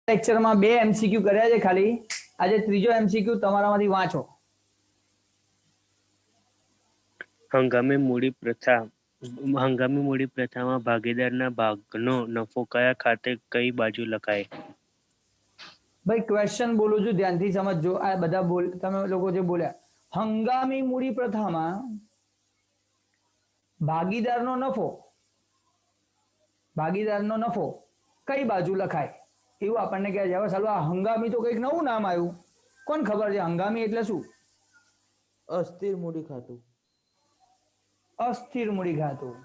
લેક્ચરમાં 2 એમસીક્યુ કર્યા છે ખાલી. આજે ત્રીજો એમસીક્યુ તમારામાંથી વાંચો. હંગામી મૂડી પ્રથામાં ભાગીદારના ભાગનો નફો કયા ખાતે કઈ બાજુ લખાય? ભાઈ ક્વેશ્ચન બોલું છું, ધ્યાનથી સમજજો. આ બધા તમે લોકો જે બોલ્યા, હંગામી મૂડી પ્રથામાં ભાગીદારનો નફો કઈ બાજુ લખાય એવું આપણને કહે છે. હવે ચાલો, આ હંગામી તો કંઈક નવું નામ આવ્યું. કોણ ખબર છે હંગામી એટલે શું? અસ્થિર મૂડી ખાતું. અસ્થિર મૂડી ખાતું.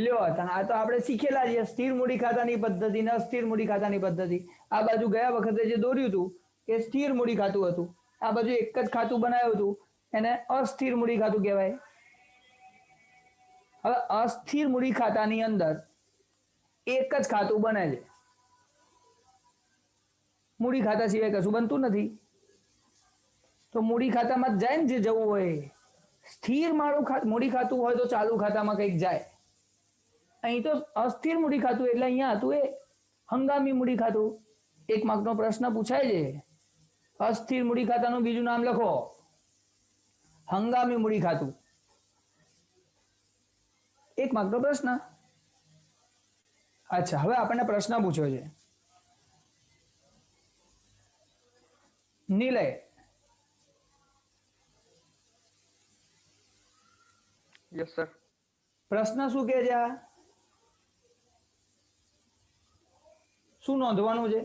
લ્યો, આ તો આપણે શીખેલા છીએ, સ્થિર મૂડી ખાતાની પદ્ધતિ ને અસ્થિર મૂડી ખાતાની પદ્ધતિ. આ બાજુ ગયા વખતે જે દોર્યું હતું એ સ્થિર મૂડી ખાતું હતું. આ બાજુ એક જ ખાતું બનાવ્યું હતું, એને અસ્થિર મૂડી ખાતું કહેવાય. હવે અસ્થિર મૂડી ખાતાની અંદર એક જ ખાતું બને છે. મૂડી ખાતા સિવાય કશું બનતું નથી. તો મૂડી ખાતામાં જાય ને જે જવું હોય. સ્થિર મૂડી ખાતું હોય તો ચાલુ ખાતામાં કંઈક જાય. અહીં તો અસ્થિર મૂડી ખાતું એટલે અહીંયા હતું એ હંગામી મૂડી ખાતું. 1 માર્કનો પ્રશ્ન પૂછાય છે. અસ્થિર મૂડી ખાતાનું બીજું નામ લખો, હંગામી મૂડી ખાતું. 1 માર્કનો પ્રશ્ન. અચ્છા, હવે આપણને પ્રશ્ન પૂછ્યો છે. Nilay, yes sir. પ્રશ્ન શું કહે છે? શું નોંધવાનું છે?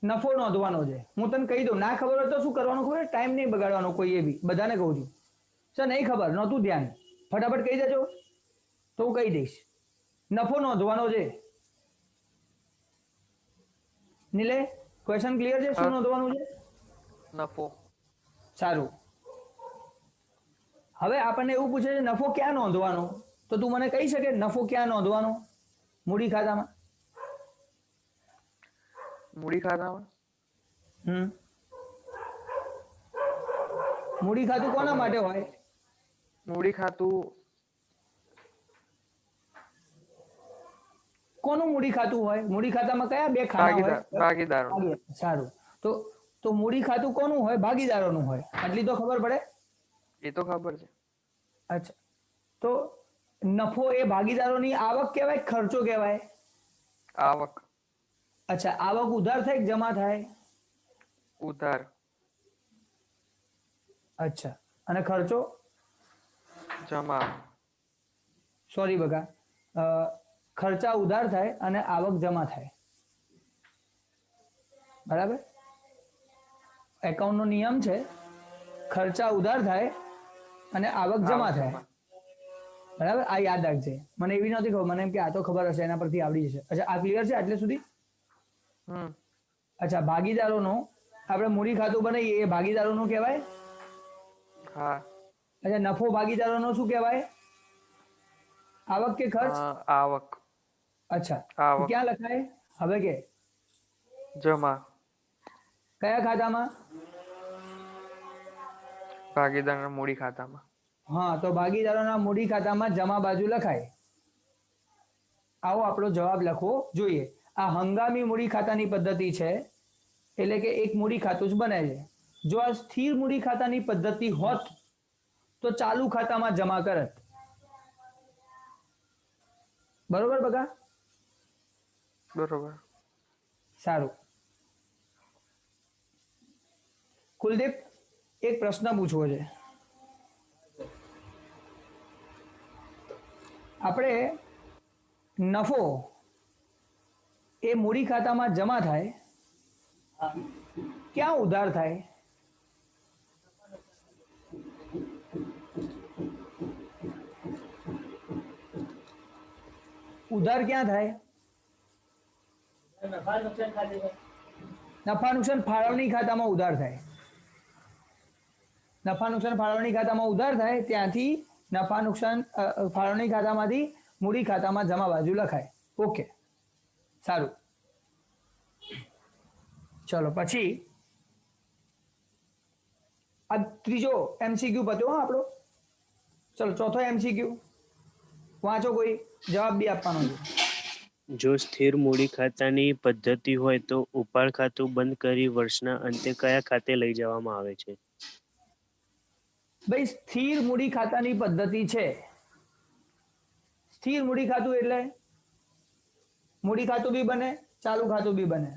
નફો નોંધવાનો છે. હું તને કહી દઉં, ના ખબર હોય તો શું કરવાનું ખબર? ટાઈમ નહીં બગાડવાનો કોઈ એ બી. બધાને કહું છું. સર નહીં ખબર, નહોતું ધ્યાન, ફટાફટ કહી દેજો તો હું કહી દઈશ. નફો નોંધવાનો છે. નીલે, ક્વેશ્ચન ક્લિયર છે? શું નોંધવાનું છે? નફો. સારું. હવે આપણને એવું પૂછે છે નફો ક્યાં નોંધવાનો, તો તું મને કહી શકે નફો ક્યાં નોંધવાનો મૂડી ખાતામાં? મૂડી ખાતામાં મૂડી ખાતું કોના માટે હોય? મૂડી ખાતું કોનું મૂડી ખાતું હોય? મૂડી ખાતામાં કયા 2 ખાના હોય? ભાગીદારો. સારું. તો મૂડી ખાતું કોનું હોય? ભાગીદારોનું હોય. આટલી તો ખબર પડે. એ તો ખબર છે. અચ્છા, તો નફો એ ભાગીદારોની આવક કહેવાય, ખર્ચો કહેવાય? આવક. અચ્છા, આવક ઉધાર થાય કે જમા થાય? ઉધાર. અચ્છા, અને ખર્ચો? જમા. સોરી બગા, ખર્ચા ઉધાર થાય અને આવક જમા થાય. બરાબર? એકાઉન્ટનો નિયમ છે, ખર્ચા ઉધાર થાય અને આવક જમા થાય. બરાબર? આ યાદ રાખજે. મને એવી નથી ખબર, મને એમ કે આ તો ખબર હશે, એના પરથી આવડી જશે. અચ્છા, આ ક્લિયર છે આટલે સુધી? અચ્છા, ભાગીદારોનો આપણે મૂડી ખાતું બનાવીએ એ ભાગીદારોનું કહેવાય? હા. અચ્છા, નફો ભાગીદારોનો શું કહેવાય? આવક કે ખર્ચ? આવક. અચ્છા, આવક. ક્યાં લખાય હવે કે? જમા. કયા ખાતામાં? ભાગીદારના મૂડી ખાતામાં. હા, તો ભાગીદારોના મૂડી ખાતામાં જમા બાજુ લખાય. આવો આપણો જવાબ લખવો જોઈએ. આ હંગામી મૂડી ખાતાની પદ્ધતિ છે, એટલે કે એક મૂડી ખાતું જ બને છે. જો આ સ્થિર મૂડી ખાતાની પદ્ધતિ હોત તો ચાલુ ખાતામાં જમા કરત. બરોબર બગા? બરોબર. સારું. કુલદીપ, એક પ્રશ્ન પૂછવો છે. આપણે નફો એ મૂડી ખાતામાં જમા થાય, ક્યાં ઉધાર થાય? ઉધાર ક્યાં થાય? નફા નુકસાન ફાળવણી ખાતામાં ઉધાર થાય. નફા નુકસાન ફાળવણી ખાતામાં ઉધાર થાય, ત્યાંથી નફા નુકસાન ફાળવણી ખાતામાંથી મૂડી ખાતામાં જમા બાજુ લખાય. ઓકે, સારું. ચલો પછી ત્રીજો એમસીક્યુ પત્યો હા આપણો. ચલો ચોથો એમસીક્યુ વાંચો, કોઈ જવાબ બી આપવાનો છે. જો સ્થિર મૂડી ખાતાની પદ્ધતિ હોય તો ઉપાડ ખાતું બંધ કરી વર્ષના અંતે કયા ખાતે લઈ જવામાં આવે છે? ભાઈ સ્થિર મૂડી ખાતાની પદ્ધતિ છે. સ્થિર મૂડી ખાતું એટલે મૂડી ખાતું બી બને, ચાલુ ખાતું બી બને.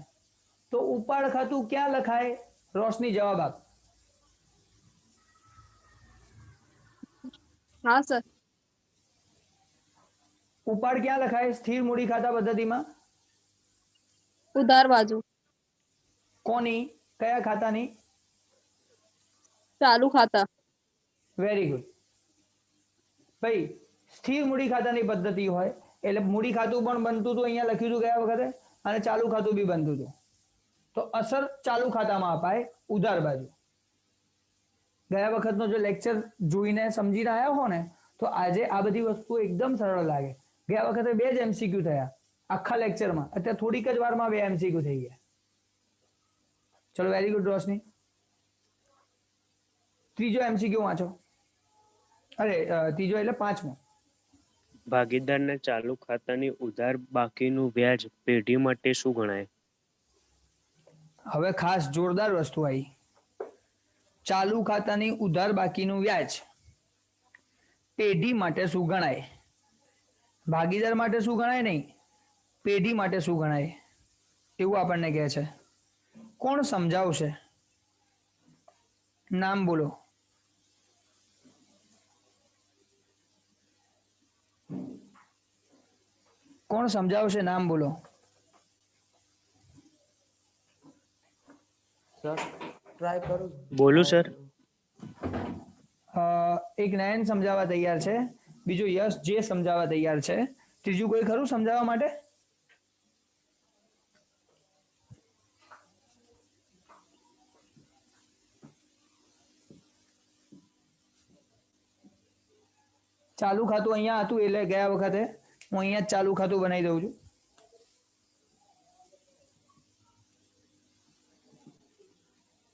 તો ઉપાડ ખાતું ક્યાં લખાય? રોશની જવાબ આપ. હા સર. ઉપાડ ક્યાં લખાય સ્થિર મૂડી ખાતા પદ્ધતિમાં? ઉધાર બાજુ. કોની? કયા ખાતાની? ચાલુ ખાતા. Very good. ભાઈ સ્થિર મૂડી ખાતાની પદ્ધતિ હોય એટલે મૂડી ખાતું પણ બનતું હતું, અહીંયા લખ્યું હતું ગયા વખતે, અને ચાલુ ખાતું બી બનતું હતું. તો અસર ચાલુ ખાતામાં અપાય, ઉધાર બાજુ. ગયા વખતનો જો લેક્ચર જોઈને સમજીને આવ્યા હો ને તો આજે આ બધી વસ્તુ એકદમ સરળ લાગે. ગયા વખતે 2 જ એમસીક્યુ થયા આખા લેક્ચરમાં, અત્યારે થોડીક જ વારમાં 2 એમસીક્યુ થઈ ગયા. ચલો વેરી ગુડ રોશની. ત્રીજો એમસીક્યુ વાંચો. અરે ત્રીજો એટલે 5મો. ભાગીદારના ચાલુ ખાતાની ઉધાર બાકીનું વ્યાજ પેઢી માટે શું ગણાય? હવે ખાસ જોરદાર વસ્તુ આવી. ચાલુ ખાતાની ઉધાર બાકીનું વ્યાજ પેઢી માટે શું ગણાય? ભાગીદાર માટે શું ગણાય નહીં, પેઢી માટે શું ગણાય એવું આપણને કહે છે. કોણ સમજાવશે? નામ બોલો. કોણ સમજાવશે? નામ બોલો. સર ટ્રાય કરું. બોલું સર. એક નયન સમજાવવા તૈયાર છે, બીજો યશ જે સમજાવવા તૈયાર છે, ત્રીજું કોઈ ખરું સમજાવવા માટે? ચાલુ ખાતું અહીંયા હતું એટલે ગયા વખતે હું અહીંયા જ ચાલુ ખાતું બનાવી દઉં છું.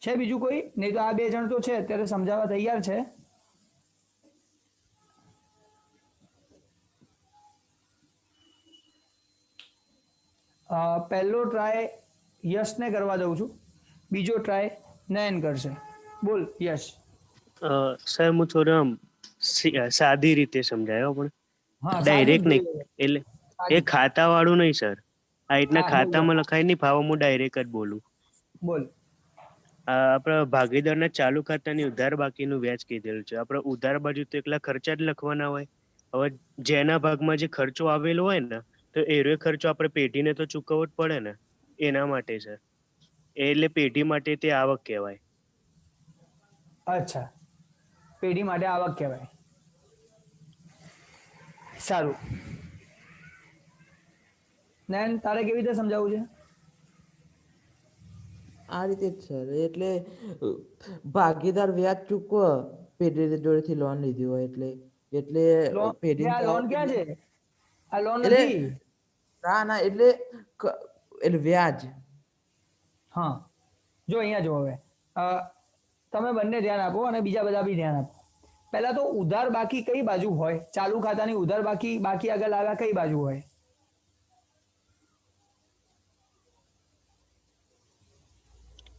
છે બીજું કોઈ? નહીં તો આ 2 જણ તો છે અત્યારે સમજાવવા તૈયાર છે. પહેલો ટ્રાય યશને કરવા દઉં છું, બીજો ટ્રાય નયન કરશે. બોલ યશ. સર હું થોડું આમ સાદી રીતે સમજાયો પણ હા ડાયરેક્ટ સાદું જ નહીં, જોઈએ. એટલે સાદું. એ ખાતા વાળું નહીં સર. આ રીતના હા, ખાતામાં લખાય નહીં ફાવો, હું ડાયરેક્ટ જ બોલું. બોલ. આપણા ભાગીદારના ચાલુ ખાતાની ઉધાર બાકીનું વ્યાજ કીધેલું છે. આપણે ઉધાર બાજુ તો એકલા ખર્ચા જ લખવાના હોય. હવે જેના ભાગમાં જે ખર્ચો આવેલો હોય ને તો એરો ખર્ચો આપણે પેઢીને તો ચૂકવવો જ પડે ને, એના માટે સર. એટલે પેઢી માટે તે આવક કહેવાય. અચ્છા, પેઢી માટે આવક કહેવાય. સારું. નયન તારે કેવી રીતે સમજાવવું છે? આ રીતે જ સર, એટલે ભાગીદાર વ્યાજ ચૂકવો પેઢી જોડેથી લોન લીધી હોય એટલે એટલે લોન પેઢી આ લોન ક્યાં છે? આ લોન એટલે નથી. ના એટલે વ્યાજ. હા જો અહીંયા જો હવે તમે બંને ધ્યાન આપો અને બીજા બધા બી ધ્યાન આપો. પહેલા તો ઉધાર બાકી કઈ બાજુ હોય? ચાલુ ખાતાની ઉધાર બાકી આગળ આવ્યા કઈ બાજુ હોય?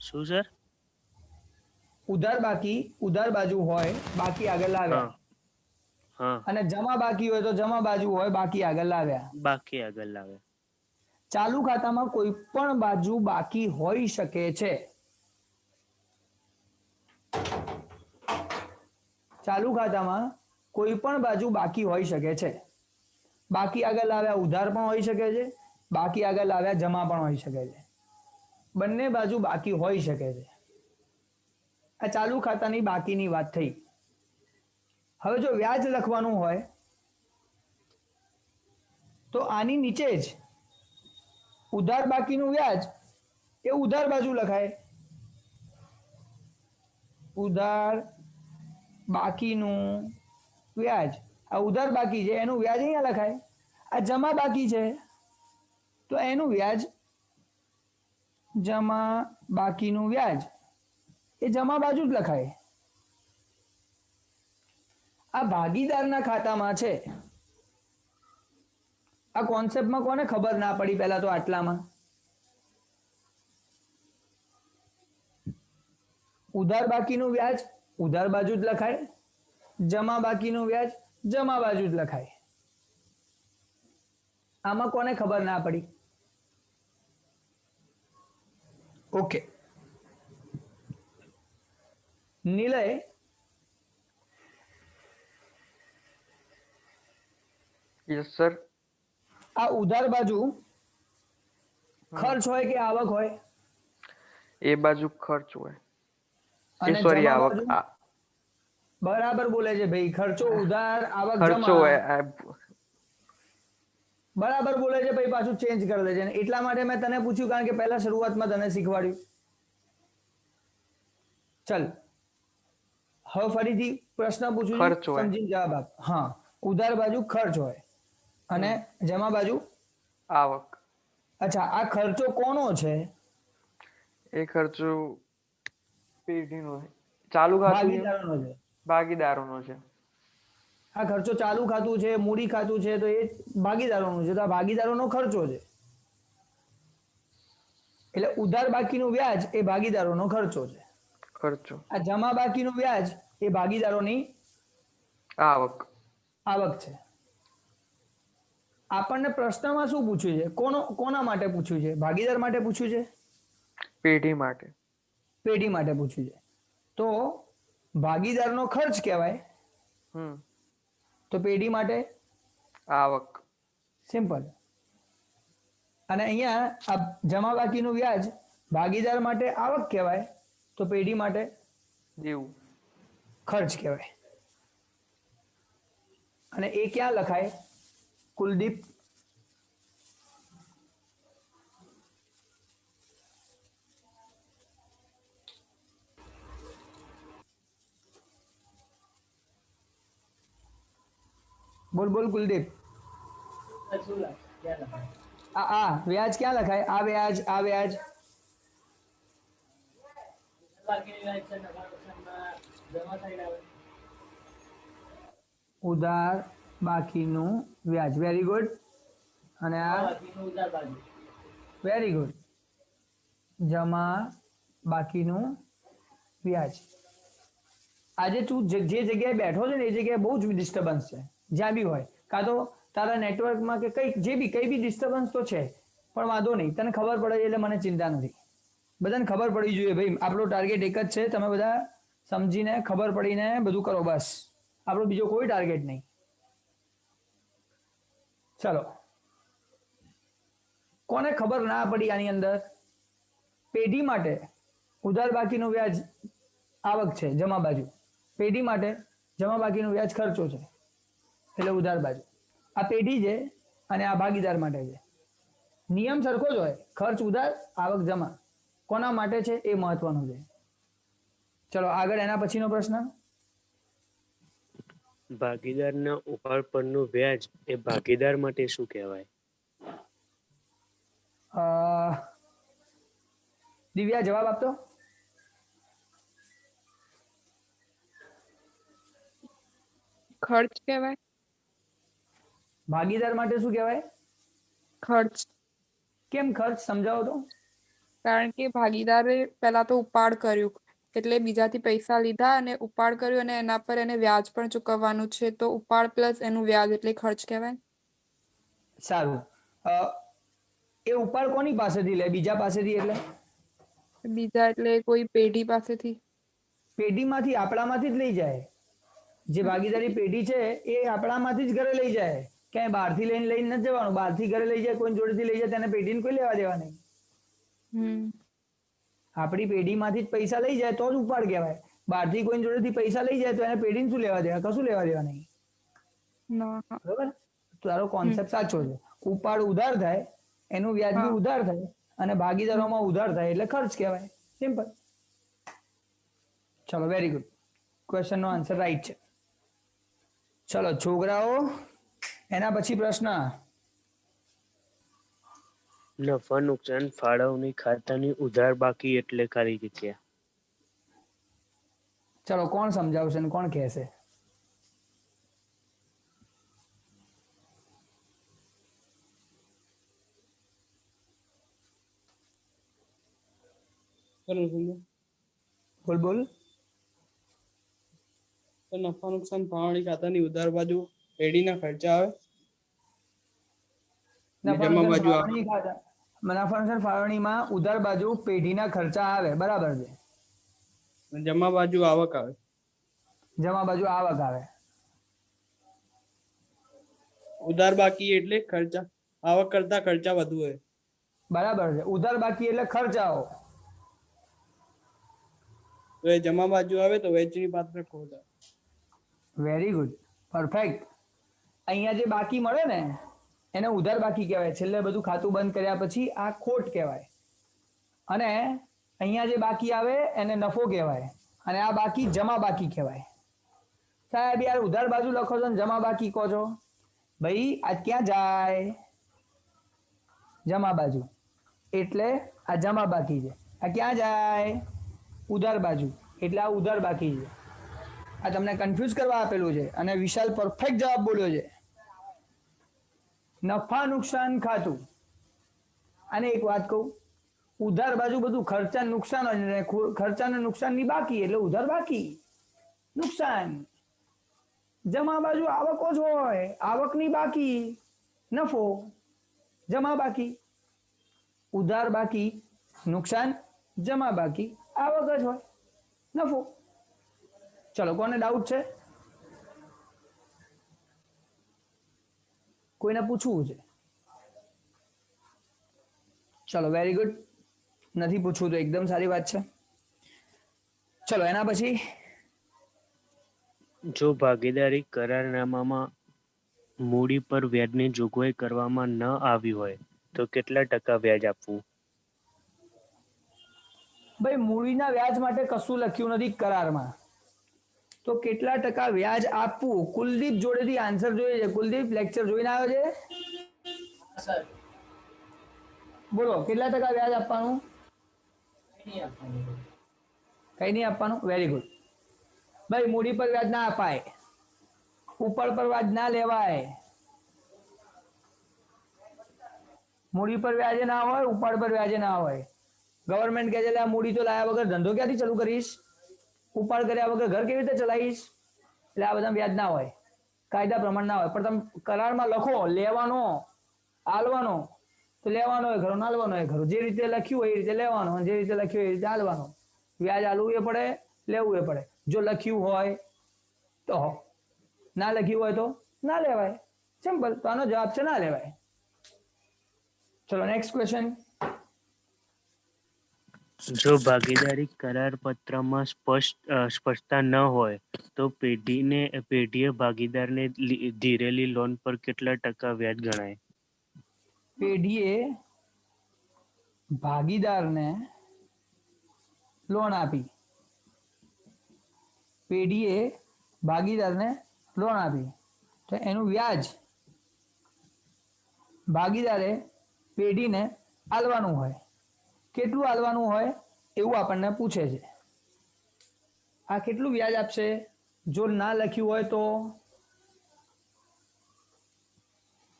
શું સર? ઉધાર બાજુ હોય, બાકી આગળ લાવ્યા. હા હા, અને જમા બાકી હોય તો જમા બાજુ હોય, બાકી આગળ લાવ્યા. બાકી આગળ લાવે. ચાલુ ખાતામાં કોઈ પણ બાજુ બાકી હોઈ શકે છે. ચાલુ ખાતામાં કોઈ પણ બાજુ બાકી હોઈ શકે છે. બાકી આગળ લાવ્યા ઉધાર પણ હોઈ શકે છે, બાકી આગળ લાવ્યા જમા પણ હોઈ શકે છે. બંને બાજુ બાકી હોઈ શકે છે. આ ચાલુ ખાતાની બાકીની વાત થઈ. હવે જો વ્યાજ લખવાનું હોય તો આની નીચે જ ઉધાર બાકીનું વ્યાજ એ ઉધાર બાજુ લખાય. ઉધાર બાકીનું વ્યાજ, આ ઉધાર બાકી છે એનું વ્યાજ અહીંયા લખાય. આ જમા બાકી છે તો એનું વ્યાજ, જમા બાકીનું વ્યાજ એ જમા બાજુ જ લખાય. આ ભાગીદારના ખાતામાં છે. આ કોન્સેપ્ટમાં કોને ખબર ના પડી પહેલા તો આટલામાં? ઉધાર બાકીનું વ્યાજ ઉધાર બાજુ જ લખાય, જમા બાકીનું વ્યાજ જમા બાજુ જ લખાય. આમાં કોને ખબર ના પડી? Okay, Nilay, yes sir. આ ઉધાર બાજુ ખર્ચ હોય કે આવક હોય? એ બાજુ ખર્ચ હોય. અને સોરી, જમા આવક. બાજુ? બરાબર બોલે છે ભાઈ. ખર્ચો ઉધાર, આવક ખર્ચો જમા. હોય. બરાબર બોલે છે ભાઈ. પાછું ચેન્જ કરી દે છે. એટલા માટે મેં તને પૂછ્યું કારણ કે પહેલા શરૂઆતમાં તને શીખવાડ્યું. ચલ, હવે ફરીથી પ્રશ્ન પૂછું છું, ખર્ચ હોય. સમજીને જવાબ આપ. હા, ઉધાર બાજુ ખર્ચ હોય અને જમા બાજુ આવક. અચ્છા, આ ખર્ચો કોનો છે? એ ખર્ચો પેઢીનો હોય. ચાલુ ખાતું છે. ભાગીદારોનો છે. ભાગીદારોનો છે. આ ખર્ચો ચાલુ ખાતું છે, મૂડી ખાતું છે, તો એ ભાગીદારોનું છે. તો આ ભાગીદારોનો ખર્ચો છે. એટલે ઉધાર બાકીનું વ્યાજ એ ભાગીદારોનો ખર્ચો છે. ખર્ચો. આ જમા બાકીનું વ્યાજ એ ભાગીદારોની આવક. આવક છે. આપણને પ્રશ્નમાં શું પૂછ્યું છે? કોના માટે પૂછ્યું છે? ભાગીદાર માટે પૂછ્યું છે? પેઢી માટે. પેઢી માટે પૂછ્યું છે. તો ભાગીદારનો ખર્ચ કહેવાય. તો પેઢી માટે આવક. સિમ્પલ. અને અહીંયા આ જમા બાકીનું વ્યાજ ભાગીદાર માટે આવક કહેવાય, તો પેઢી માટે દેવું. ખર્ચ કહેવાય. અને એ ક્યાં લખાય કુલદીપ? બોલ બોલ કુલદીપ. આ વ્યાજ ક્યાં લખાય? આ વ્યાજ, આ વ્યાજ. ઉધાર બાકીનું વ્યાજ. Very good. અને આ વેરી ગુડ. જમા બાકીનું વ્યાજ. આજે તું જે જગ્યાએ બેઠો છે ને એ જગ્યાએ બહુ જ ડિસ્ટર્બન્સ છે. જ્યાં બી હોય, કાં તો તારા નેટવર્કમાં કે કઈ બી ડિસ્ટર્બન્સ તો છે, પણ વાંધો નહીં. તને ખબર પડે એટલે મને ચિંતા નથી. બધાને ખબર પડી જોઈએ ભાઈ. આપણો ટાર્ગેટ એક જ છે. તમે બધા સમજીને ખબર પડીને બધું કરો, બસ. આપણો બીજો કોઈ ટાર્ગેટ નહીં. ચલો, કોને ખબર ના પડી આની અંદર? પેઢી માટે ઉધાર બાકીનું વ્યાજ આવક છે, જમા બાજુ. પેઢી માટે જમા બાકીનું વ્યાજ ખર્ચો છે, એટલે ઉધાર બાજુ. આ પેઢી છે અને આ ભાગીદાર માટે છે. નિયમ સરખો જ હોય. ખર્ચ ઉધાર, આવક જમા. કોના માટે છે એ મહત્વનું છે. ચલો આગળ. એના પછીનો પ્રશ્ન. ભાગીદારના ઉપાડ પરનું વ્યાજ એ ભાગીદાર માટે શું કહેવાય? દિવ્યા જવાબ આપતો. ખર્ચ કહેવાય. ભાગીદાર માટે શું કહેવાય? ખર્ચ. કેમ ખર્ચ? સમજાવો તો. કારણ કે ભાગીદારે પહેલા તો ઉપાડ કર્યું, એટલે બીજાથી પૈસા લીધા અને ઉપાડ કર્યું, અને એના પર એને વ્યાજ પણ ચૂકવવાનું છે. તો ઉપાડ પ્લસ એનું વ્યાજ એટલે ખર્ચ કહેવાય. સારું. એ ઉપાડ કોની પાસેથી લે? બીજા પાસેથી. એટલે બીજા એટલે કોઈ પેઢી પાસેથી. પેઢીમાંથી, આપણામાંથી જ લઈ જાય. જે ભાગીદારી પેઢી છે એ આપણામાંથી જ ઘરે લઈ જાય. ક્યાંય બહારથી લઈને નથી જવાનું. બહારથી ઘરે લઈ જાય, કોઈ જોડેથી લઈ જાય, તેને પેઢીને કોઈ લેવા દેવા નહીં. આપણી પેઢીમાંથી જ પૈસા લઈ જાય તો જ ઉપાડ કહેવાય. બહારથી કોઈ જોડેથી પૈસા લઈ જાય તો એને પેઢીને શું લેવા દેવા? કશું લેવા દેવા નહીં. બરોબર? તારો કોન્સેપ્ટ સાચો છે. ઉપાડ ઉધાર થાય, એનું વ્યાજ બી ઉધાર થાય, અને ભાગીદારોમાં ઉધાર થાય એટલે ખર્ચ કહેવાય. સિમ્પલ. ચલો, વેરી ગુડ. ક્વેશ્ચનનો આન્સર રાઈટ છે. ચલો છોકરાઓ, એના પછી પ્રશ્ન. નફા નુકસાન ફાળવણી ખાતાની ઉધાર બાકી એટલે ખાલી જગ્યા. ચલો, કોણ સમજાવશે ને કોણ કહેશે? બોલ બોલ. તો નફા નુકસાન ફાળવણી ખાતાની ઉધાર બાજુ પેઢીના ખર્ચા આવે અને નફા જમા નુકસાન બાજુ આવે. ફાળવણી ખાતા નફા નુકસાન ફાળવણીમાં ઉધાર બાજુ પેઢીના ખર્ચા આવે, બરાબર છે. અને જમા બાજુ આવક આવે. જમા બાજુ આવક આવે. ઉધાર બાકી એટલે ખર્ચા આવક કરતા ખર્ચા વધુ હોય. બરાબર છે. ઉધાર બાકી એટલે ખર્ચાઓ. તો એ જમા બાજુ આવે તો વહેંચણી પાત્ર ખોટ આવે. Very good, perfect. અહીંયા જે બાકી મળે ને એને ઉધાર બાકી કહેવાય. છેલ્લે બધું ખાતું બંધ કર્યા પછી આ ખોટ કહેવાય. અને અહીંયા જે બાકી આવે એને નફો કહેવાય. અને આ બાકી જમા બાકી કહેવાય. સાહેબ યાર ઉધાર બાજુ લખો છો ને જમા બાકી કહો છો, ભાઈ આ ક્યાં જાય? જમા બાજુ. એટલે આ જમા બાકી છે. આ ક્યાં જાય? ઉધાર બાજુ. એટલે આ ઉધાર બાકી છે. આ તમને કન્ફ્યુઝ કરવા આપેલું છે અને વિશાલ પરફેક્ટ જવાબ બોલ્યો છે. નફા નુકસાન ખાતું. અને એક વાત કહું, ઉધાર બાજુ બધું ખર્ચા નુકસાન જ ને ખર્ચા ને નુકસાન ની બાકી એટલે ઉધાર બાકી નુકસાન. જમા બાજુ આવકો જ હોય, આવકની બાકી નફો, જમા બાકી ઉધાર બાકી નુકસાન, જમા બાકી આવક જ હોય નફો. ચલો કોને ડાઉટ છે? કોઈને પૂછવું છે? ચલો વેરી ગુડ. નથી પૂછવું તો એકદમ સારી વાત છે. ચલો એના પછી જો ભાગીદારી કરારનામામાં મૂડી પર વ્યાજની જોગવાઈ કરવામાં ન આવી હોય તો કેટલા ટકા વ્યાજ આપવું? ભાઈ મૂડીના વ્યાજ માટે કશું લખ્યું નથી કરારમાં, તો કેટલા ટકા વ્યાજ આપવું? કુલદીપ જોડેથી આન્સર જોઈએ છે. કુલદીપ લેક્ચર જોઈને આવ્યો છે? બોલો કેટલા ટકા વ્યાજ આપવાનું? કઈ નહીં આપવાનું. Very good. ભાઈ મૂડી પર વ્યાજ ના અપાય, ઉપર પર વ્યાજ ના લેવાય. મૂડી પર વ્યાજે ના હોય, ઉપર પર વ્યાજે ના હોય. ગવર્મેન્ટ કહે છે આ મૂડી તો લાયા વગર ધંધો ક્યાંથી ચાલુ કરીશ, ઉપાડ કર્યા વગર ઘર કેવી રીતે ચલાવીશ, એટલે આ બધા વ્યાજ ના હોય, કાયદા પ્રમાણે ના હોય. પણ તમે કરારમાં લખો લેવાનો આલવાનો, તો લેવાનો હોય ખરો, નાલવાનો હોય ખરો. જે રીતે લખ્યું હોય એ રીતે લેવાનો, જે રીતે લખ્યું હોય એ રીતે આલવાનો. વ્યાજ આલવું એ પડે, લેવું એ પડે. જો લખ્યું હોય તો, ના લખ્યું હોય તો ના લેવાય. સિમ્પલ. તો આનો જવાબ છે ના લેવાય. ચલો નેક્સ્ટ ક્વેશ્ચન. જો ભાગીદારી કરાર પત્રમાં સ્પષ્ટતા ન હોય તો પેઢીએ ભાગીદારને ધીરેલી લોન પર કેટલા ટકા વ્યાજ ગણાય? પેઢીએ ભાગીદારને લોન આપી. પેઢીએ ભાગીદારને લોન આપી તો એનું વ્યાજ ભાગીદારે પેઢીને આલવાનું હોય. કેટલું આલવાનું હોય એવું આપણને પૂછે છે. આ કેટલું વ્યાજ આપશે? જો ના લખ્યું હોય તો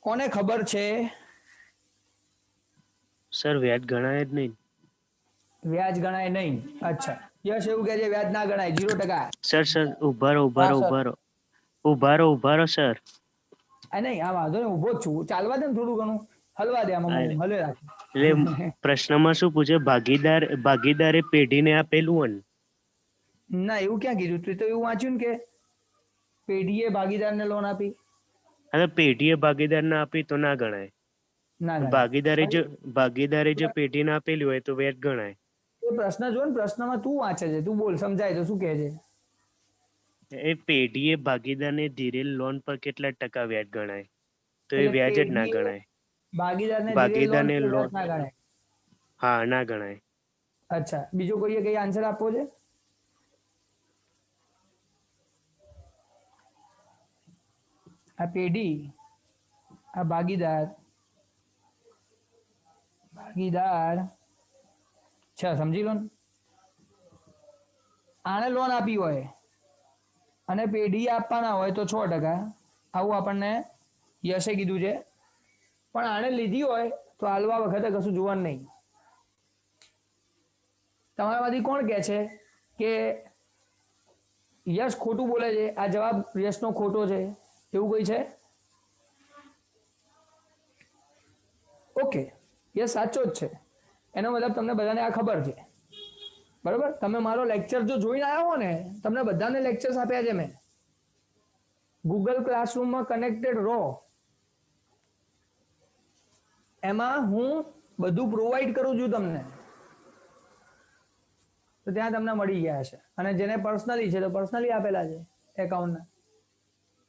કોને ખબર છે? સર વ્યાજ ગણાય જ નહીં. વ્યાજ ગણાય નહીં. અચ્છા, યશ એવું કહે છે વ્યાજ ના ગણાય 0%. સર ઉભા હા, સર. રહો સર. આ નહીં, આ વાંધો નહીં, ઊભો જ છું. ચાલવા દે ને થોડું ઘણું, હલવા દે. આમાં હું હલે રાખું. એટલે પ્રશ્નમાં શું પૂછે? ભાગીદારે પેઢીને આપેલું હોય ને? ના એવું ક્યાં કીધું? તું તો એવું વાંચ્યું ને કે પેઢીએ ભાગીદારને લોન આપી. હવે પેઢીએ ભાગીદારને આપી તો ના ગણાય. ના ગણાય. ભાગીદારે જો પેઢીને આપેલી હોય તો વ્યાજ ગણાય. એ પ્રશ્ન જો ને, પ્રશ્નમાં તું વાંચે છે, તું બોલ, સમજાય તો શું કહે છે? એ પેઢીએ ભાગીદારને ધીરેલ લોન પર કેટલા ટકા વ્યાજ ગણાય? તો એ એટલે વ્યાજ જ ના પેઢીએ ગણાય. ભાગીદારને ભાગીદારને દીધેલ લોન લોન ના ગણાય. હા ના ગણાય. અચ્છા, બીજો કોઈએ કઈ આન્સર આપવો છે? આ પેઢી, આ ભાગીદાર છે, સમજી લો ને. આને લોન આપી હોય અને પેઢી આપવાના હોય તો 6%. આવું આપણને યશે કીધું છે. પણ આને લીધી હોય તો હાલવા વખતે કશું જોવાનું નહીં. તમારામાંથી કોણ કહે છે કે યશ ખોટું બોલે છે, આ જવાબ યશનો ખોટો છે, એવું કોઈ છે? ઓકે, યશ સાચો જ છે. એનો મતલબ તમને બધાને આ ખબર છે, બરાબર? તમે મારો લેક્ચર જો જોઈને આવ્યા હો ને, તમને બધાને લેક્ચર્સ આપ્યા છે મેં ગૂગલ ક્લાસરૂમમાં કનેક્ટેડ રહો, એમાં હું બધું પ્રોવાઈડ કરું છું તમને, તો ત્યાં તમને મળી ગયા છે. અને જેને પર્સનલી છે તો પર્સનલી આપેલા છે એકાઉન્ટના.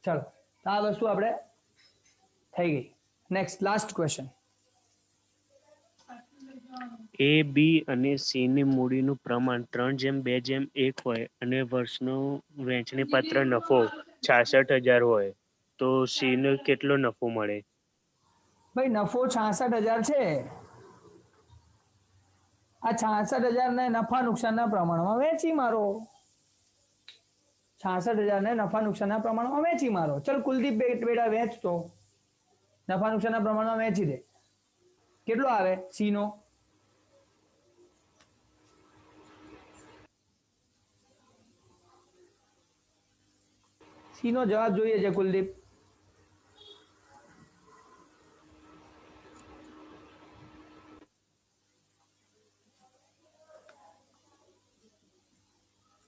ચાલો, તો આ વસ્તુ આપણે થઈ ગઈ. Next last question. A B અને સી ની મૂડીનું પ્રમાણ 3:2:1 હોય અને વર્ષનો વહેંચણીપત્ર નફો 66,000 હોય તો સી નો કેટલો નફો મળે? ભાઈ નફો 66,000 છે. આ 66,000 ને નફા નુકસાનના પ્રમાણમાં વેચી મારો. 66,000 ને નફા નુકસાનના પ્રમાણમાં વેચી મારો. ચલ કુલદીપ બેટા વેચતો, નફા નુકસાનના પ્રમાણમાં વેચી દે. કેટલો આવે સી નો? સી નો જવાબ જોઈએ છે કુલદીપ.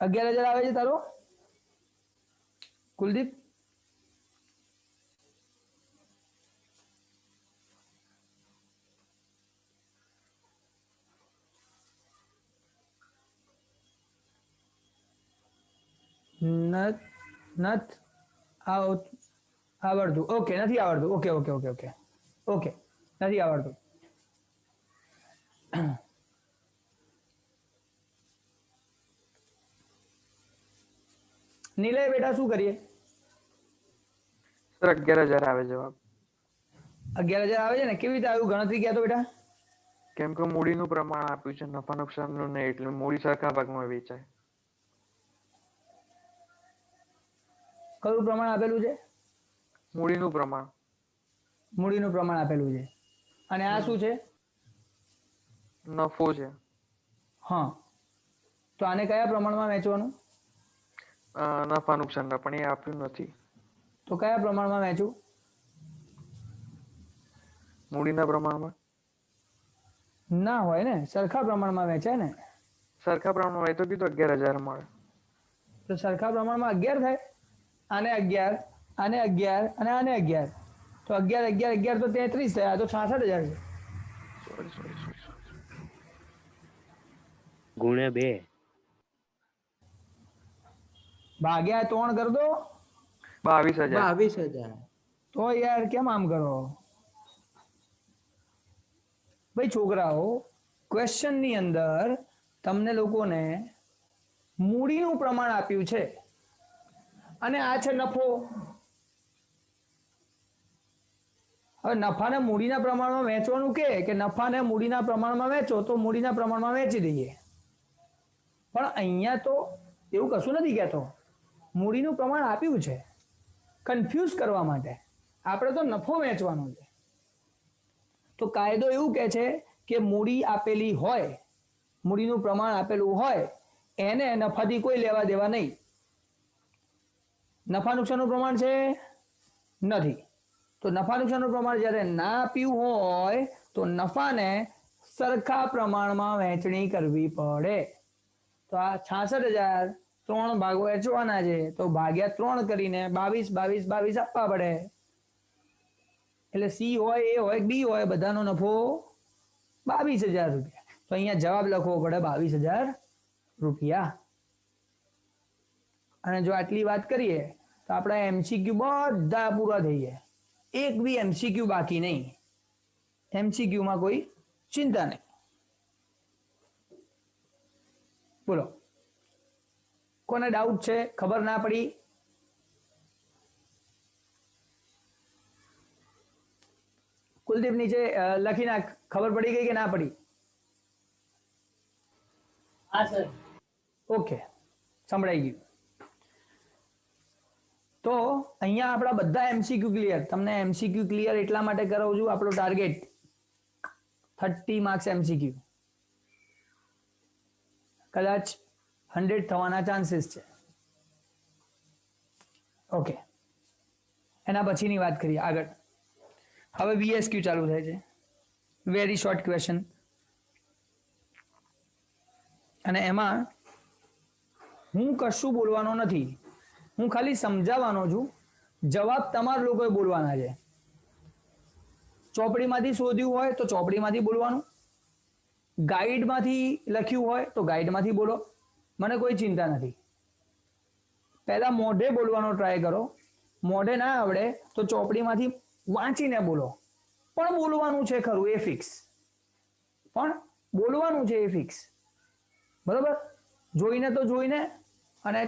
$11,000 આવે છે તારો કુલદીપ? નથ આવડતું. ઓકે, નથી આવડતું. Okay okay okay okay okay, નથી આવડતું. નીલય બેટા શું કરીએ? સર 11,000 આવે જવાબ. 11,000 આવે છે ને? કેવી રીતે આવ્યું? ગણતરી ક્યાં તો બેટા? કેમ કે મૂડીનું પ્રમાણ આપ્યું છે નફા નુકસાનનું નહીં, એટલે મૂડી સરખા ભાગમાં વેચાય. કયું પ્રમાણ આપેલું છે? મૂડીનું પ્રમાણ. મૂડીનું પ્રમાણ આપેલું છે. અને આ શું છે? નફો છે. હા, તો આને કયા પ્રમાણમાં વેચવાનું? નફા નુકસાનના, પણ એ આપ્યું નથી. તો કયા પ્રમાણમાં વેચું? મૂડીના પ્રમાણમાં. ના હોય ને, સરખા પ્રમાણમાં વેચાય ને. સરખા પ્રમાણમાં હોય તો કીધું 11,000 મળે. તો સરખા પ્રમાણમાં 11 થાય. આને 11, આને 11 અને આને 11. તો 11 11 11 તો 33 થયા. તો 66,000 છે. ગુણ્યા 2. ભાગ્યા 3 કર દો. 22,000. 22,000. તો યાર કેમ આમ કરો ભાઈ છોકરાઓ? ક્વેશ્ચન ની અંદર તમને લોકોને મૂડીનું પ્રમાણ આપ્યું છે અને આ છે નફો. હવે નફાને મૂડીના પ્રમાણમાં વેચવાનું કે નફાને મૂડીના પ્રમાણમાં વેચો તો મૂડીના પ્રમાણમાં વેચી દઈએ. પણ અહીંયા તો એવું કશું નથી કહેતો. મૂડીનું પ્રમાણ આપ્યું છે કન્ફ્યુઝ કરવા માટે. આપણે તો નફો વેચવાનો છે. તો કાયદો એવું કહે છે કે મૂડી આપેલી હોય, મૂડીનું પ્રમાણ આપેલું હોય, એને નફાથી કોઈ લેવા દેવા નહીં. નફા નુકસાનનું પ્રમાણ છે નથી, તો નફા નુકસાનનું પ્રમાણ જ્યારે ના આપ્યું હોય તો નફાને સરખા પ્રમાણમાં વહેંચણી કરવી પડે. તો આ 66,000 3 ભાગો વેચવાના છે, તો ભાગ્યા 3 કરીને 22 22 22 આપવા પડે. એટલે સી હોય, એ હોય, બી હોય, બધાનો નફો 22,000 રૂપિયા. તો અહીંયા જવાબ લખવો પડે 22,000 રૂપિયા. અને જો આટલી વાત કરીએ તો આપણા એમસીક્યુ બધા પૂરા થઈ ગયા. એક બી એમસીક્યુ બાકી નહીં. એમસીક્યુમાં કોઈ ચિંતા નહીં. બોલો, કોને ડાઉટ છે? ખબર ના પડી? કુલદીપ નીચે લખી નાખ, ખબર પડી ગઈ કે ના પડી? હા સર. ઓકે, સંભળાઈ ગયું. તો અહીંયા આપણા બધા એમસીક્યુ ક્લિયર. તમને એમસીક્યુ ક્લિયર એટલા માટે કરાવું છું, આપણો ટાર્ગેટ 30 માર્ક્સ એમસીક્યુ. કદાચ 100 થવાના ચાન્સીસ છે. ઓકે, એના પછીની વાત કરીએ આગળ. હવે VSQ ચાલુ થાય છે, વેરી શોર્ટ ક્વેશ્ચન, અને એમાં હું કશું બોલવાનો નથી, હું ખાલી સમજાવવાનો છું. જવાબ તમારા લોકોએ બોલવાના છે. ચોપડીમાંથી શોધ્યું હોય તો ચોપડીમાંથી બોલવાનું, ગાઈડમાંથી લખ્યું હોય તો ગાઈડમાંથી બોલો, મને કોઈ ચિંતા નથી. પહેલા મોઢે બોલવાનો ટ્રાય કરો, મોઢે ના આવડે તો ચોપડીમાંથી વાંચીને બોલો, પણ બોલવાનું છે ખરું એ ફિક્સ, પણ બોલવાનું છે એ ફિક્સ. બરોબર? જોઈને તો જોઈને, અને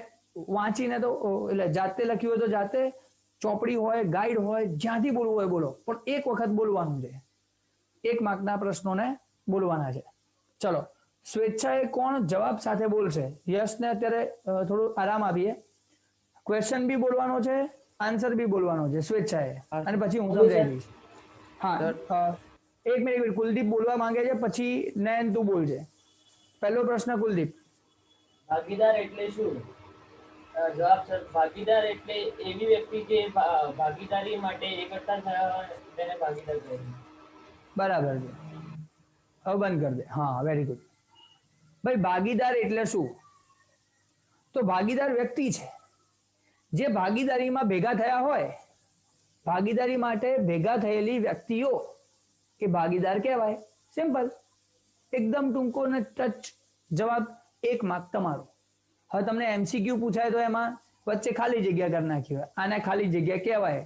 વાંચીને તો એટલે જાતે લખ્યું હોય તો જાતે, ચોપડી હોય ગાઈડ હોય જ્યાંથી બોલવું હોય બોલો, પણ એક વખત બોલવાનું છે. 1 માર્કના પ્રશ્નોને બોલવાના છે. ચલો, સ્વેચ્છાએ કોણ જવાબ સાથે બોલશે? યશને અત્યારે થોડું આરામ આપીએ. ક્વેશ્ચન બી બોલવાનો છે, આન્સર બી બોલવાનો છે સ્વેચ્છાએ, અને પછી હું સમજાવી દઈશ. હા, 1 મિનિટ, કુલદીપ બોલવા માંગે છે, પછી નયન તું બોલજે. પહેલો પ્રશ્ન કુલદીપ. ભાગીદાર એટલે શું? જવાબ સર, ભાગીદાર એટલે એવી વ્યક્તિ જે ભાગીદારી માટે એકઠા થયા હોય તેને ભાગીદાર કહે છે. બરાબર છે, હવે બંધ કરી દે. હા, વેરી ગુડ. ભાઈ, ભાગીદાર એટલે શું? તો ભાગીદાર વ્યક્તિ છે જે ભાગીદારીમાં ભેગા થયા હોય. ભાગીદારી માટે ભેગા થયેલી વ્યક્તિઓ એ ભાગીદાર કહેવાય. સિમ્પલ, એકદમ ટૂંકો ને ટચ જવાબ. 1 માર્ક તમારો. હવે તમને MCQ પૂછાય તો એમાં વચ્ચે ખાલી જગ્યા કરી નાખી હોય, આને ખાલી જગ્યા કહેવાય.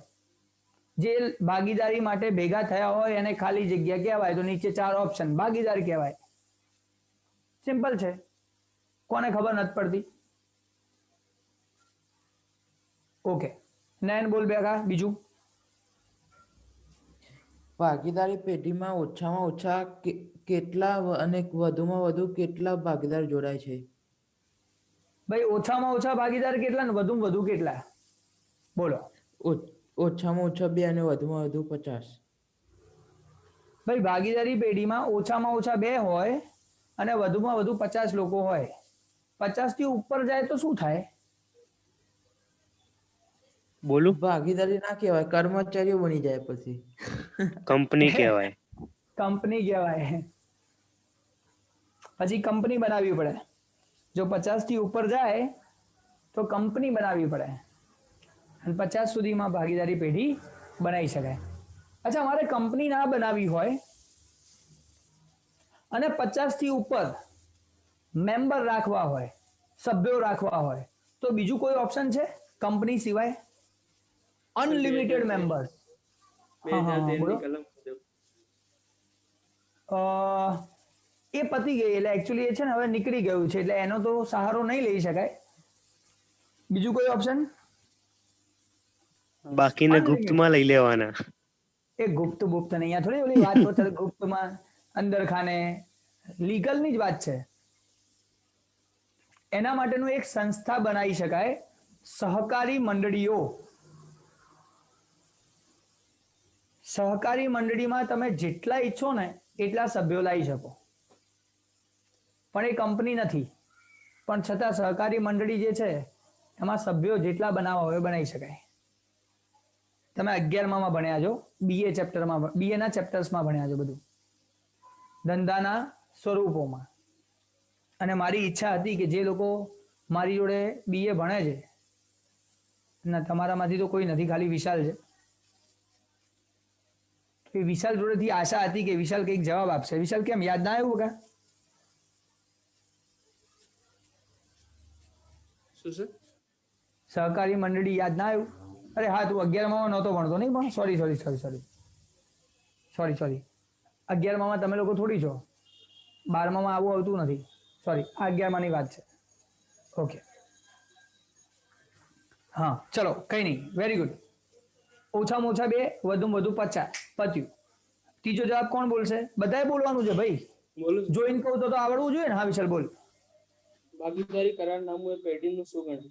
જે ભાગીદારી માટે ભેગા થયા હોય એને ખાલી જગ્યા કહેવાય. તો નીચે 4 ઓપ્શન, ભાગીદાર કહેવાય. સિમ્પલ છે, કોને ખબર નથી પડતી? ઓકે, નયન બોલ બેગા બીજું. ભાગીદારી પેઢીમાં ઓછામાં ઓછા કેટલા અને વધુમાં વધુ કેટલા ભાગીદાર જોડાય છે? ભાઈ, ઓછામાં ઓછા ભાગીદાર કેટલા ને વધુમાં વધુ કેટલા? બોલો. ઓછામાં ઓછા 2 અને વધુમાં વધુ 50. ભાઈ, ભાગીદારી પેઢીમાં ઓછામાં ઓછા 2 હોય અને વધુમાં વધુ 50 લોકો હોય. 50 થી ઉપર જાય તો શું થાય? બોલું? ભાગીદારી ના કહેવાય, કર્મચારીઓ બની જાય પછી. કંપની કહેવાય. કંપની કહેવાય. પછી કંપની બનાવવી પડે. જો 50 થી ઉપર જાય તો કંપની બનાવવી પડે, અને 50 સુધીમાં ભાગીદારી પેઢી બનાવી શકાય. અચ્છા, મારે કંપની ના બનાવવી હોય અને 50 થી ઉપર મેમ્બર રાખવા હોય, સભ્યો રાખવા હોય, તો બીજું કોઈ ઓપ્શન છે કંપની સિવાય? Unlimited members. બોલો. એ પતી ગઈ, એટલે એકચ્યુઅલી એ છે ને હવે નીકળી ગયું છે, એટલે એનો તો સહારો નહીં લઈ શકાય. બીજું કોઈ ઓપ્શન? બાકીને ગુપ્તમાં લઈ લેવાના. એ ગુપ્ત ગુપ્ત નહીં, અહીંયા થોડી ઓલી વાત તો ગુપ્તમાં અંદર ખાને લીગલની જ વાત છે. એના માટેનું એક સંસ્થા બનાવી શકાય, સહકારી મંડળીઓ. સહકારી મંડળીમાં તમે જેટલા ઈચ્છો ને એટલા સભ્યો લાવી શકો, પણ એ કંપની નથી. પણ છતાં સહકારી મંડળી જે છે એમાં સભ્યો જેટલા બનાવવા હોય બનાવી શકાય. તમે 11માં ભણ્યા છો, BA ચેપ્ટરમાં, BA ના ચેપ્ટર્સમાં ભણ્યા છો બધું, ધંધાના સ્વરૂપોમાં. અને મારી ઈચ્છા હતી કે જે લોકો મારી જોડે BA ભણે છે, ના તમારામાંથી તો કોઈ નથી, ખાલી વિશાલ છે, એ વિશાલ જોડેથી આશા હતી કે વિશાલ કંઈક જવાબ આપશે. વિશાલ, કેમ યાદ ના આવ્યું કા? શું સર? સહકારી મંડળી યાદ ના આવ્યું? અરે હા, તું 11માં નહોતો ભણતો નહીં, પણ સોરી 11માં તમે લોકો થોડી છો, 12માં આવું આવતું નથી. સોરી, આ 11માની વાત છે. ઓકે, હા, ચલો કઈ નહીં, વેરી ગુડ. ઓછામાં ઓછા 2, વધુમાં વધુ 50. પત્યું. ત્રીજો જવાબ કોણ બોલશે? બધાએ બોલવાનું છે ભાઈ. બોલું. જોઈને કહું તો આવડવું જોઈએ ને. હા વિશાલ બોલ. ભાગીદારી કરારનામું એ પેઢીનું શું ગણશે?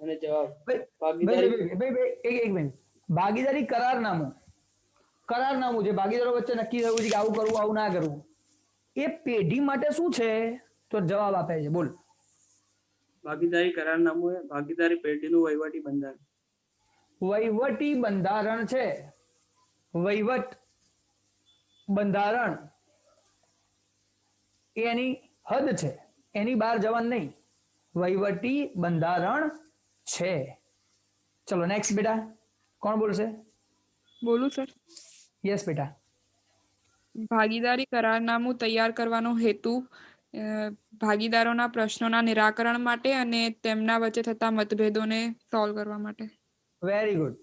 અને જવાબ, ભાઈ, ભાગીદારી એક મિનિટ. ભાગીદારી કરારનામું છે, ભાગીદારો વચ્ચે નક્કી થયું છે કે આવું કરવું આવું ના કરવું. એ પેઢી માટે શું છે? તો જવાબ આપે છે. બોલ. ભાગીદારી કરારનામું એ ભાગીદારી પેઢીનું વહીવટી બંધારણ. વહીવટી બંધારણ છે. વહીવટ બંધારણ એ એની હદ છે, એની બહાર જવાનું નહીં. વહીવટી બંધારણ છે. ચલો નેક્સ્ટ બેટા, કોણ બોલશે? બોલું સર? યસ બેટા. ભાગીદારી કરારનામું તૈયાર કરવાનો હેતુ ભાગીદારોના પ્રશ્નોના નિરાકરણ માટે અને તેમના વચ્ચે થતા મતભેદોને સોલ્વ કરવા માટે. Very good.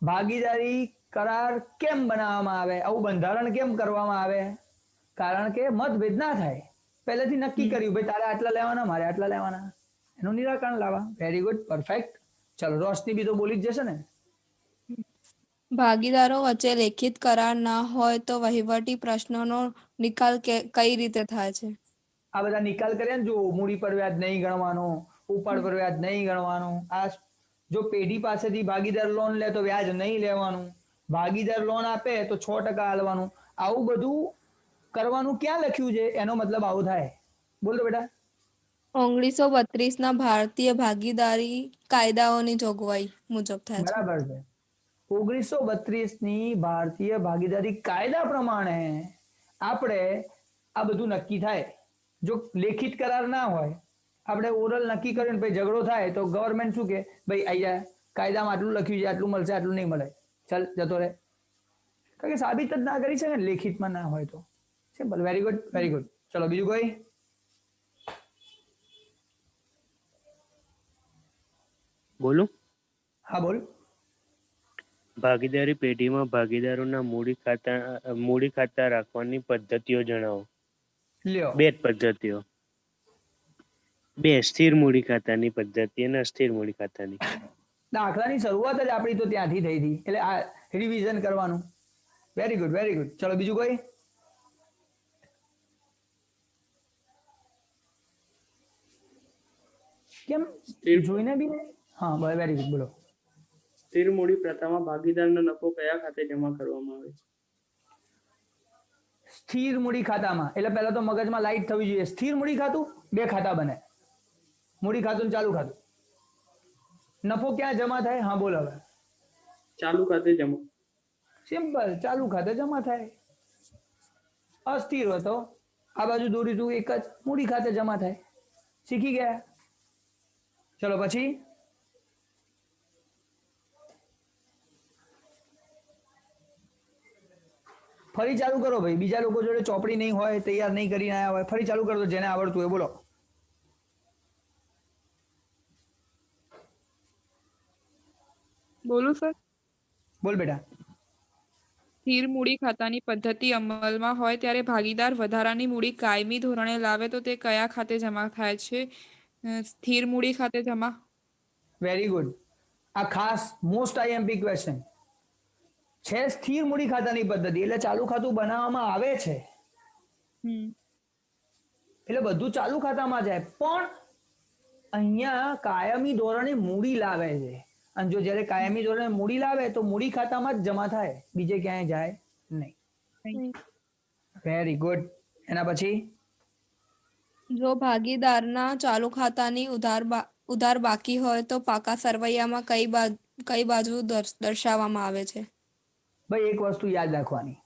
ભાગીદારી કરાર કેમ બનાવવામાં આવે, આવું બંધારણ કેમ કરવામાં આવે? કારણ કે મતભેદ ના થાય. પહેલેથી નક્કી કર્યું ભાઈ તારે આટલા લેવાના, મારે આટલા લેવાના, એનું નિરાકરણ લાવવા. Very good, perfect. ચલો રોશની બી તો બોલી જ જશે ને. ભાગીદારો વચ્ચે લેખિત કરાર ના હોય તો વહીવટી પ્રશ્નોનો નિકાલ કઈ રીતે થાય છે? આ બધા નિકાલ કર્યા ને, જો મૂડી પર વ્યાજ નહીં ગણવાનો, ઉપાડ પર વ્યાજ નહીં ગણવાનું, આ જો પેઢી પાસેથી ભાગીદાર લોન લે તો વ્યાજ નહીં લેવાનું, ભાગીદાર લોન આપે તો 6% આલવાનું, આવું બધું કરવાનું ક્યાં લખ્યું છે? એનો મતલબ આવો થાય. બોલ તો બેટા. 1932 ભારતીય ભાગીદારી કાયદાઓની જોગવાઈ મુજબ થાય છે. બરાબર છે. 1932 ભારતીય ભાગીદારી કાયદા પ્રમાણે આપણે આ બધું નક્કી થાય. જો લેખિત કરાર ના હોય, આપણે ઓરલ નક્કી કરીને પછી ઝઘડો થાય તો ગવર્મેન્ટ શું કે, ભાઈ આઈ જા, કાયદામાં આટલું લખ્યું છે, આટલું મળશે, આટલું નહીં મળે, ચાલ જતો રહે. કારણ કે સાબિત જ ના કરી શકે ને લેખિતમાં ના હોય તો. Simple. Very good, very good. ચલો બીજું કોઈ? બોલું? હા બોલ. ભાગીદારી પેઢીમાં ભાગીદારોના મૂડી ખાતા રાખવાની પદ્ધતિઓ જણાવો. લ્યો. 2 પદ્ધતિઓ. 2 સ્થિર મૂડી ખાતાની પદ્ધતિ અને અસ્થિર મૂડી ખાતાની. દાખલાની શરૂઆત જ આપણી તો ત્યાંથી થઈ હતી, એટલે આ રિવિઝન કરવાનું. Very good, very good. ચલો બીજું કોઈ? કેમ જોઈને બી નહીં? હા વેરી ગુડ, બોલો. સ્થિર મૂડી પ્રથામાં ભાગીદારનો નફો કયા ખાતે જમા કરવામાં આવે છે? સ્થિર મૂડી ખાતામાં, એટલે પહેલા તો મગજમાં લાઈટ થવી જોઈએ. સ્થિર મૂડી ખાતું 2 ખાતા બને, મૂડી ખાતું ચાલુ ખાતું. નફો ક્યાં જમા થાય? હા બોલ હવે. ચાલુ ખાતે જમા. સિમ્પલ, ચાલુ ખાતે જમા થાય. અસ્થિર હતો આ બાજુ દોરીશું, એક જ મૂડી ખાતે જમા થાય. શીખી ગયા? ચલો પછી ફરી ચાલુ કરો ભાઈ. બીજા લોકો જોડે ચોપડી નહીં હોય, તૈયાર નહીં કરીને આવ્યા હોય, ફરી ચાલુ કરો. જેને આવડતું હોય બોલો. બોલું સર? બોલ બેટા. સ્થિર મૂડી ખાતાની પદ્ધતિ અમલમાં હોય ત્યારે ભાગીદાર વધારાની મૂડી કાયમી ધોરણે લાવે તો તે કયા ખાતે જમા થાય છે? સ્થિર મૂડી ખાતે જમા. Very good. આ ખાસ મોસ્ટ આઈએમપી ક્વેશ્ચન છે. સ્થિર મૂડી ખાતાની પદ્ધતિ એટલે ચાલુ ખાતું બનાવવામાં આવે છે, એટલે બધું ચાલુ ખાતામાં જાય, પણ અહીંયા કાયમી ધોરણે મૂડી લાવે છે. અને જો જ્યારે કાયમી ધોરણે મૂડી લાવે તો મૂડી ખાતામાં જ જમા થાય, બીજે ક્યાંય જાય નહીં. Very good. એના પછી જો ભાગીદારના ચાલુ ખાતાની ઉધાર બાકી હોય તો પાકા સરવૈયામાં કઈ બાજુ દર્શાવવામાં આવે છે? ભાઈ એક વસ્તુ યાદ રાખવાની,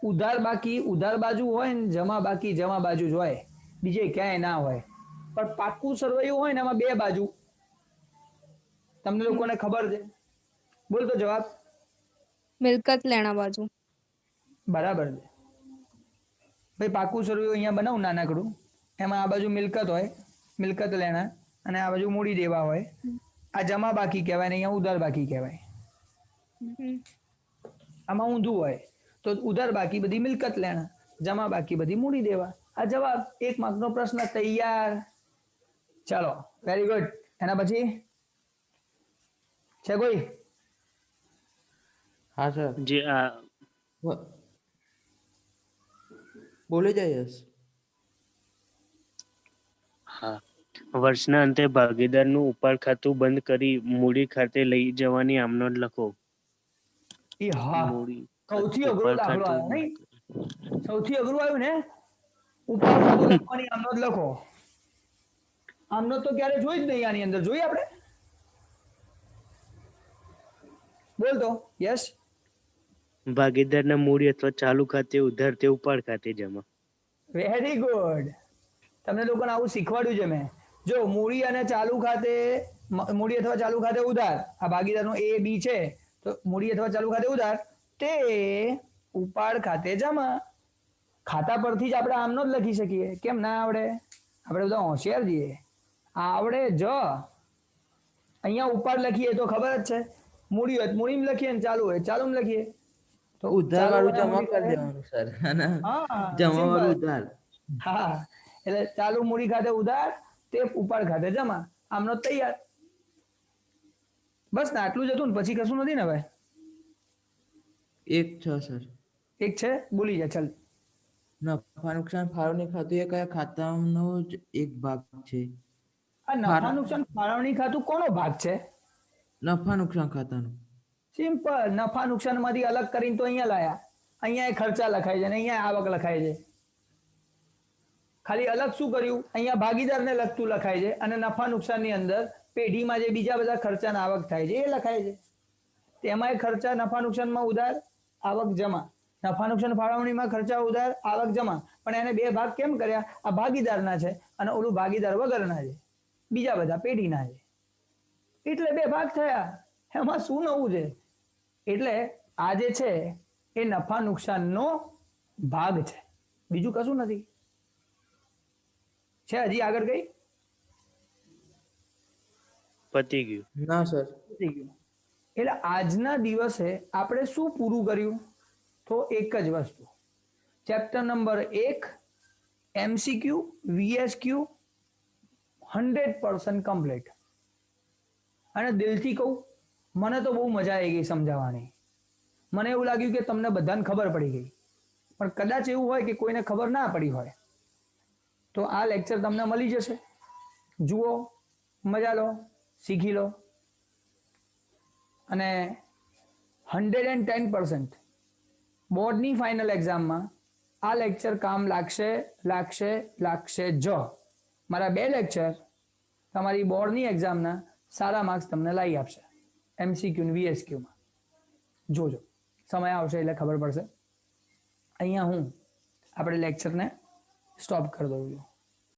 ઉધાર બાકી ઉધાર બાજુ હોય ને જમા બાકી જમા બાજુ જ હોય, બીજે ક્યાંય ના હોય. પણ પાકું સરવૈયું હોય ને એમાં 2 બાજુ. તમને લોકોને ખબર છે? બોલ તો જવાબ. મિલકત લેણા બાજુ. બરાબર છે ભાઈ. પાકું સરવૈયું અહીંયા બનાવું નાનકડું, એમાં આ બાજુ મિલકત હોય, મિલકત લેણા, અને આ બાજુ મૂડી દેવા હોય. આ જમા બાકી કહેવાય ને અહીંયા ઉધાર બાકી કહેવાય. આમાં ઊંધું હોય તો ઉધાર બાકી બધી મિલકત લેણા, જમા બાકી બધી મૂડી દેવા. આ જવાબ 1 માર્કનો પ્રશ્ન તૈયાર. ચાલો વેરી ગુડ. એના પછી છે કોઈ? હા સર. જે આ બોલી જાય યસ. હા, વર્ષના અંતે ભાગીદારનું ઉપાડ ખાતું બંધ કરી મૂડી ખાતે લઈ જવાની આમનોંધ લખો. હા, મૂડી સૌથી અઘરો દાખલો આવ્યો નહીં? સૌથી અઘરું આવ્યું ને? ઉપાડ ખાતું લખવાની આમનો જ લખો. આમનો તો ક્યારે જોઈ જ નહીં આની અંદર. જોઈ આપણે? બોલ તો. યસ. ભાગીદારના મૂડી અથવા ચાલુ ખાતે ઉધાર તે ઉપાડ ખાતે જમા. Very good. તમને લોકોને આવું શીખવાડ્યું છે મેં. જો મૂડી અને ચાલુ ખાતે, મૂડી અથવા ચાલુ ખાતે ઉધાર, આ ભાગીદારનો A B છે, તો મૂડી અથવા ચાલુ ખાતે ઉધાર તે ઉપાડ ખાતે જમા. ખાતા પરથી જ આપણે આમનો જ લખી શકીએ. કેમ ના આવડે? આપણે બધા હોશિયાર છીએ. આવડે જ. અહીંયા ઉપાડ લખીએ તો ખબર જ છે. મૂડી હોય મૂડીમાં લખીએ ને ચાલુ હોય ચાલુમાં લખીએ. તો ઉધાર વાળું ચાલુ જમા મૂડી કરી દેવાનું સર. અને હા, જમા વાળું simple. ઉધાર. હા, એટલે ચાલુ મૂડી ખાતે ઉધાર તે ઉપાડ ખાતે જમા. આમનો તૈયાર. બસ ને આટલું જ હતું ને પછી કશું નથી ને ભાઈ? એક છે સર. એક છે, બોલી જા ચાલ. નફા નુકસાન ફાળવણી ખાતું એ કયા ખાતાનો જ એક ભાગ છે? આ નફા નુકસાન ફાળવણી ખાતું કોનો ભાગ છે? નફા નુકસાન ખાતાનું. સિમ્પલ. નફા નુકસાન માંથી અલગ કરીને તો અહીંયા લાયા. અહીંયા એ ખર્ચા લખાય છે અને અહીંયા આવક લખાય છે. ખાલી અલગ શું કર્યું? અહીંયા ભાગીદારને લગતું લખાય છે અને નફા નુકસાનની અંદર પેઢીમાં જે બીજા બધા ખર્ચાના આવક થાય છે એ લખાય છે. તેમાં એ ખર્ચા નફા નુકસાનમાં ઉધાર, આવક જમા. નફા નુકસાન ફાળવણીમાં ખર્ચા ઉધાર, આવક જમા. પણ એને બે ભાગ કેમ કર્યા? આ ભાગીદારના છે અને ઓલું ભાગીદાર વગરના છે, બીજા બધા પેઢીના છે. એટલે બે ભાગ થયા. એમાં શું નવું છે? એટલે આ જે છે એ નફા નુકસાનનો ભાગ છે, બીજું કશું નથી. છે હજી આગળ કઈ? પતી ગયું. ના સર. થઈ ગયું. એટલે આજના દિવસે આપણે શું પૂરું કર્યું? તો એક જ વસ્તુ. Chapter number 1 MCQ VSQ 100% complete. અને દિલથી કહું, મને તો બહુ મજા આવી ગઈ સમજાવવાની. મને એવું લાગ્યું કે તમને બધાને ખબર પડી ગઈ. પણ કદાચ એવું હોય કે કોઈને ખબર ના પડી હોય તો આ લેક્ચર તમને મળી જશે. જુઓ, મજા લો, શીખી લો અને 110% બોર્ડની ફાઇનલ એક્ઝામમાં આ લેક્ચર કામ લાગશે જ. મારા 2 લેક્ચર તમારી બોર્ડની એક્ઝામના સારા માર્ક્સ તમને લાવી આપશે MCQ અને VSQમાં. જોજો, સમય આવશે એટલે ખબર પડશે. અહીંયા હું આપણે લેક્ચરને સ્ટોપ કરી દઉં છું.